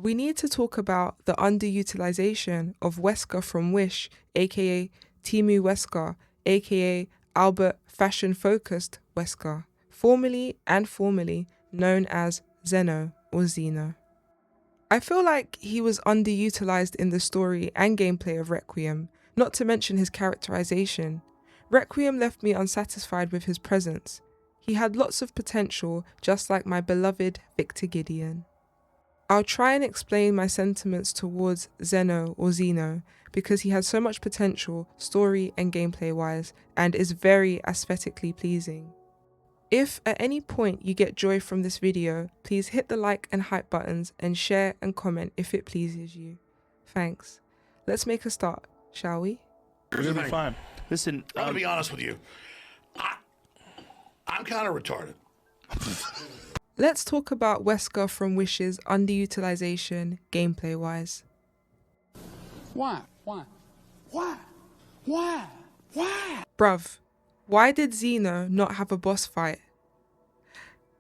we need to talk about the underutilization of Wesker from Wish, a.k.a. Temuwesker, a.k.a. albertfashionfocusedwekser, formerly known as Zeno or Zeno. I feel like he was underutilized in the story and gameplay of Requiem, not to mention his characterization. Requiem left me unsatisfied with his presence. He had lots of potential, just like my beloved victorgideon. I'll try and explain my sentiments towards Zeno or Zeno because he has so much potential, story and gameplay wise, and is very aesthetically pleasing. If at any point you get joy from this video, please hit the like and hype buttons and share and comment if it pleases you. Thanks. Let's make a start, shall we? We're gonna be fine. Listen, I'm gonna be honest with you. I'm kind of retarded. Let's talk about Wesker from Wish's underutilization gameplay wise. Why? Bruv, why did Zeno not have a boss fight?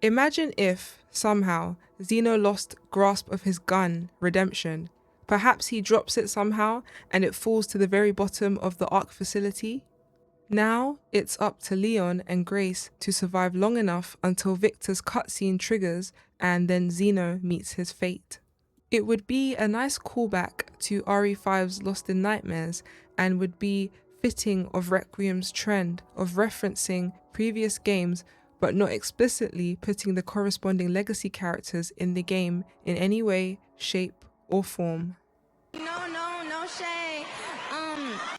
Imagine if, somehow, Zeno lost grasp of his gun, Redemption. Perhaps he drops it somehow and it falls to the very bottom of the Ark facility. Now, it's up to Leon and Grace to survive long enough until Victor's cutscene triggers and then Zeno meets his fate. It would be a nice callback to RE5's Lost in Nightmares and would be fitting of Requiem's trend of referencing previous games but not explicitly putting the corresponding legacy characters in the game in any way, shape or form. No shade.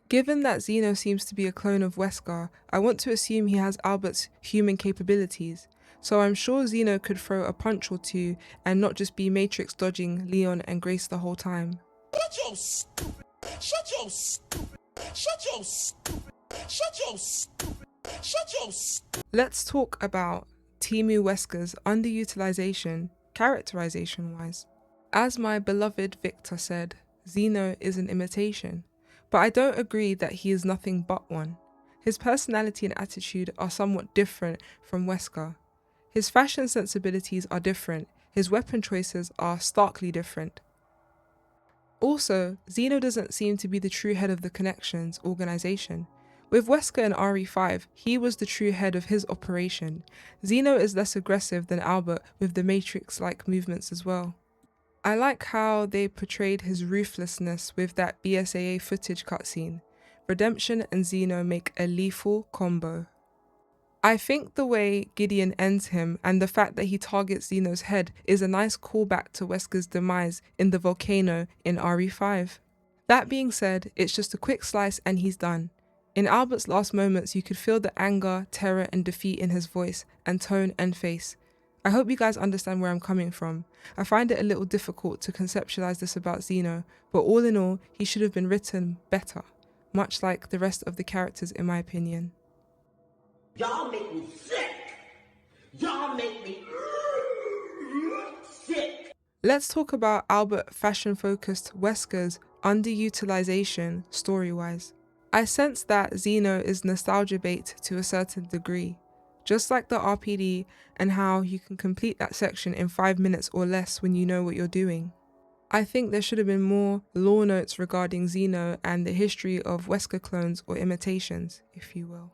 Given that Zeno seems to be a clone of Wesker, I want to assume he has Albert's human capabilities, so I'm sure Zeno could throw a punch or two and not just be Matrix dodging Leon and Grace the whole time. Let's talk about Temuwesker's underutilization, characterization-wise. As my beloved Victor said, Zeno is an imitation, but I don't agree that he is nothing but one. His personality and attitude are somewhat different from Wesker. His fashion sensibilities are different, his weapon choices are starkly different. Also, Zeno doesn't seem to be the true head of the Connections organization. With Wesker in RE5, he was the true head of his operation. Zeno is less aggressive than Albert with the Matrix-like movements as well. I like how they portrayed his ruthlessness with that BSAA footage cutscene. Redemption and Zeno make a lethal combo. I think the way Gideon ends him and the fact that he targets Zeno's head is a nice callback to Wesker's demise in the volcano in RE5. That being said, it's just a quick slice and he's done. In Albert's last moments, you could feel the anger, terror and defeat in his voice and tone and face. I hope you guys understand where I'm coming from. I find it a little difficult to conceptualize this about Zeno, but all in all, he should have been written better, much like the rest of the characters in my opinion. Y'all make me sick. Y'all make me sick. Let's talk about Albert fashion-focused-wesker's underutilization story-wise. I sense that Zeno is nostalgia bait to a certain degree, just like the RPD and how you can complete that section in 5 minutes or less when you know what you're doing. I think there should have been more lore notes regarding Zeno and the history of Wesker clones or imitations, if you will.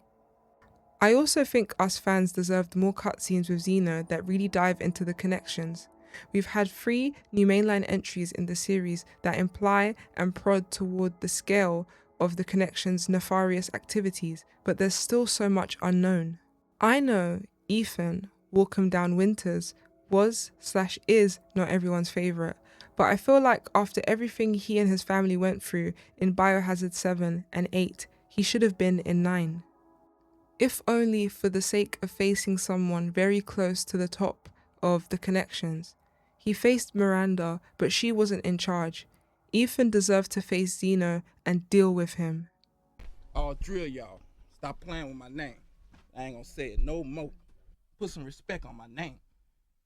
I also think us fans deserved more cutscenes with Zeno that really dive into the connections. We've had 3 new mainline entries in the series that imply and prod toward the scale of the Connection's nefarious activities, but there's still so much unknown. I know Ethan, Walcom Down Winters, was/is not everyone's favourite, but I feel like after everything he and his family went through in Biohazard 7 and 8, he should have been in 9. If only for the sake of facing someone very close to the top of the Connections. He faced Miranda, but she wasn't in charge. Ethan deserved to face Zeno and deal with him. All drill y'all. Stop playing with my name. I ain't gonna say it no more. Put some respect on my name.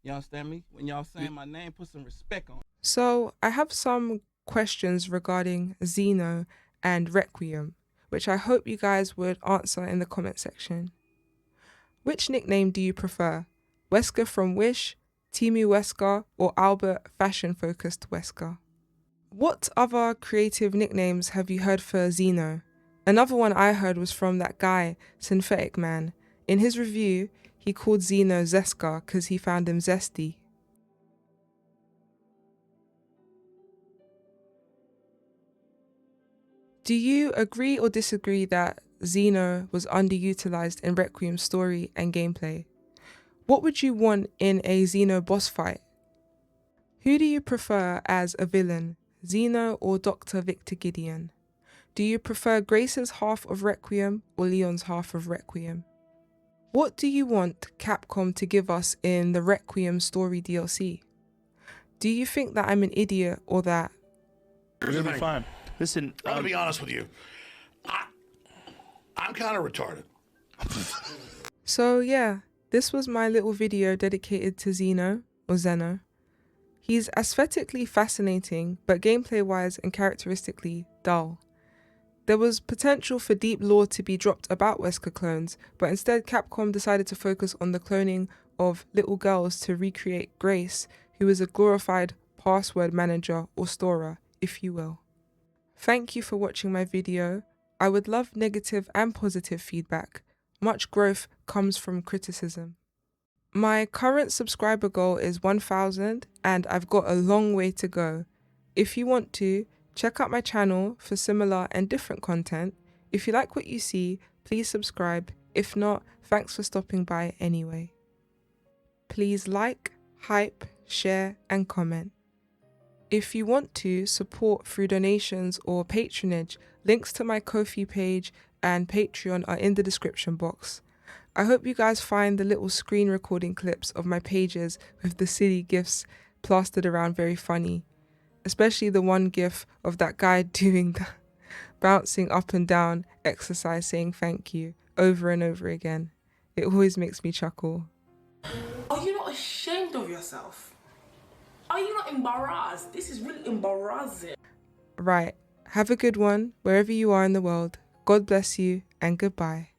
You understand me? When y'all saying my name, put some respect on it. So I have some questions regarding Zeno and Requiem, which I hope you guys would answer in the comment section. Which nickname do you prefer? Wesker from Wish, temuwesker, or albertfashionfocusedwekser. What other creative nicknames have you heard for Zeno? Another one I heard was from that guy, Synthetic Man. In his review, he called Zeno Wesker because he found him zesty. Do you agree or disagree that Zeno was underutilized in Requiem's story and gameplay? What would you want in a Zeno boss fight? Who do you prefer as a villain, Zeno or Dr. Victorgideon? Do you prefer Grace's half of Requiem or Leon's half of Requiem? What do you want Capcom to give us in the Requiem story DLC? Do you think that I'm an idiot or that... We're gonna be fine. Listen, I'm gonna be honest with you. I'm kind of retarded. So yeah, this was my little video dedicated to Zeno, or Zeno. He's aesthetically fascinating, but gameplay-wise and characteristically dull. There was potential for deep lore to be dropped about Wesker clones, but instead Capcom decided to focus on the cloning of little girls to recreate Grace, who is a glorified password manager or storer, if you will. Thank you for watching my video. I would love negative and positive feedback. Much growth comes from criticism. My current subscriber goal is 1,000 and I've got a long way to go. If you want to, check out my channel for similar and different content. If you like what you see, please subscribe. If not, thanks for stopping by anyway. Please like, hype, share and comment. If you want to support through donations or patronage, links to my Ko-fi page and Patreon are in the description box. I hope you guys find the little screen recording clips of my pages with the silly gifs plastered around very funny. Especially the one gif of that guy doing the bouncing up and down exercise saying thank you over and over again. It always makes me chuckle. Are you not ashamed of yourself? Are you not embarrassed? This is really embarrassing. Right. Have a good one wherever you are in the world. God bless you and goodbye.